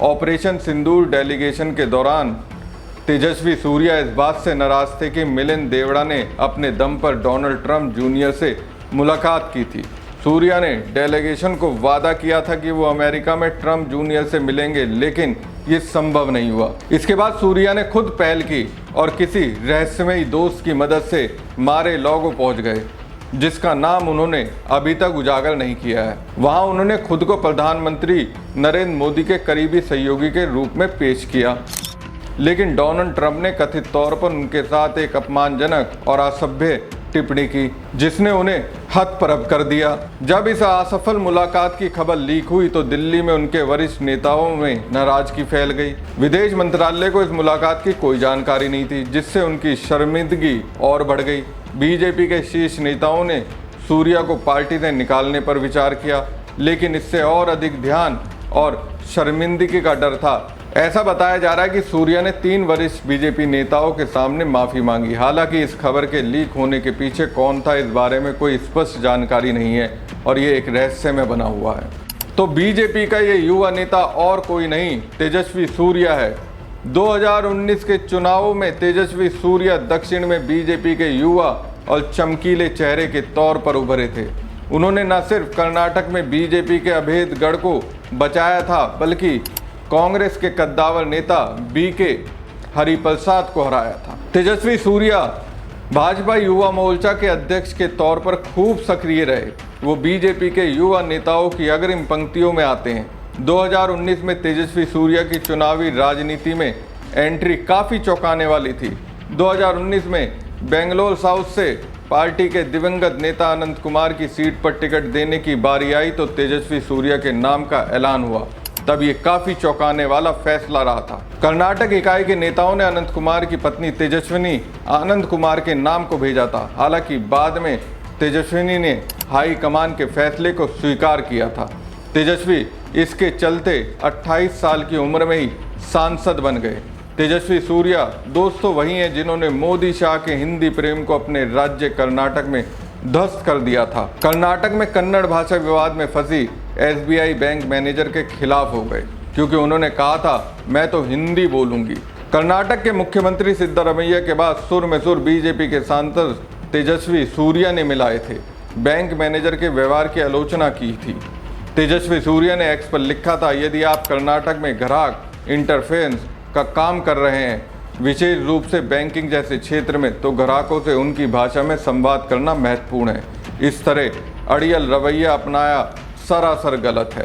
Operation सिंदूर delegation के दौरान तेजस्वी सूर्या इस बात से नाराज थे कि मिलिंद देवड़ा ने अपने दम पर डोनाल्ड ट्रंप जूनियर से मुलाकात की थी। सूर्या ने डेलीगेशन को वादा किया था कि वो अमेरिका में ट्रंप जूनियर से मिलेंगे, लेकिन ये संभव नहीं हुआ। इसके बाद सूर्या ने खुद पहल की और किसी रहस्यमयी दोस्त की मदद से मारे लोगो पहुंच गए, जिसका नाम उन्होंने अभी तक उजागर नहीं किया है। वहां उन्होंने खुद को प्रधानमंत्री नरेंद्र मोदी के करीबी सहयोगी के रूप में पेश किया, लेकिन डोनाल्ड ट्रंप ने कथित तौर पर उनके साथ एक अपमानजनक और असभ्य टिप्पणी की, जिसने उन्हें हतप्रभ कर दिया। जब इस असफल मुलाकात की खबर लीक हुई तो दिल्ली में उनके वरिष्ठ नेताओं में नाराजगी फैल गई। विदेश मंत्रालय को इस मुलाकात की कोई जानकारी नहीं थी, जिससे उनकी शर्मिंदगी और बढ़ गई। बीजेपी के शीर्ष नेताओं ने सूर्या को पार्टी से निकालने पर विचार किया, लेकिन इससे और अधिक ध्यान और शर्मिंदगी का डर था। ऐसा बताया जा रहा है कि सूर्या ने 3 वरिष्ठ बीजेपी नेताओं के सामने माफी मांगी। हालांकि इस खबर के लीक होने के पीछे कौन था, इस बारे में कोई स्पष्ट जानकारी नहीं है और ये एक रहस्य में बना हुआ है। तो बीजेपी का ये युवा नेता और कोई नहीं, तेजस्वी सूर्या है। 2019 के चुनावों में तेजस्वी सूर्या दक्षिण में बीजेपी के युवा और चमकीले चेहरे के तौर पर उभरे थे। उन्होंने न सिर्फ कर्नाटक में बीजेपी के अभेद गढ़ को बचाया था, बल्कि कांग्रेस के कद्दावर नेता बीके हरिप्रसाद को हराया था। तेजस्वी सूर्या भाजपा युवा मोर्चा के अध्यक्ष के तौर पर खूब सक्रिय रहे। वो बीजेपी के युवा नेताओं की अग्रिम पंक्तियों में आते हैं। 2019 में तेजस्वी सूर्या की चुनावी राजनीति में एंट्री काफ़ी चौंकाने वाली थी। 2019 में बेंगलोर साउथ से पार्टी के दिवंगत नेता अनंत कुमार की सीट पर टिकट देने की बारी आई तो तेजस्वी सूर्या के नाम का ऐलान हुआ। तब ये काफी चौंकाने वाला फैसला रहा था। कर्नाटक इकाई के नेताओं ने अनंत कुमार की पत्नी तेजस्विनी आनंद कुमार के नाम को भेजा था। हालांकि बाद में तेजस्विनी ने हाई कमान के फैसले को स्वीकार किया था। तेजस्वी इसके चलते 28 साल की उम्र में ही सांसद बन गए। तेजस्वी सूर्या दोस्तों वही हैं जिन्होंने मोदी शाह के हिंदी प्रेम को अपने राज्य कर्नाटक में ध्वस्त कर दिया था। कर्नाटक में कन्नड़ भाषा विवाद में फंसी एसबीआई बैंक मैनेजर के खिलाफ हो गए, क्योंकि उन्होंने कहा था मैं तो हिंदी बोलूंगी। कर्नाटक के मुख्यमंत्री सिद्धरामैया के बाद सुर में सुर बीजेपी के सांसद तेजस्वी सूर्या ने मिलाए थे। बैंक मैनेजर के व्यवहार की आलोचना की थी। तेजस्वी सूर्या ने एक्स पर लिखा था, यदि आप कर्नाटक में ग्राहक इंटरफेरेंस का काम कर रहे हैं, विशेष रूप से बैंकिंग जैसे क्षेत्र में, तो ग्राहकों से उनकी भाषा में संवाद करना महत्वपूर्ण है। इस तरह अड़ियल रवैया अपनाया सरासर गलत है।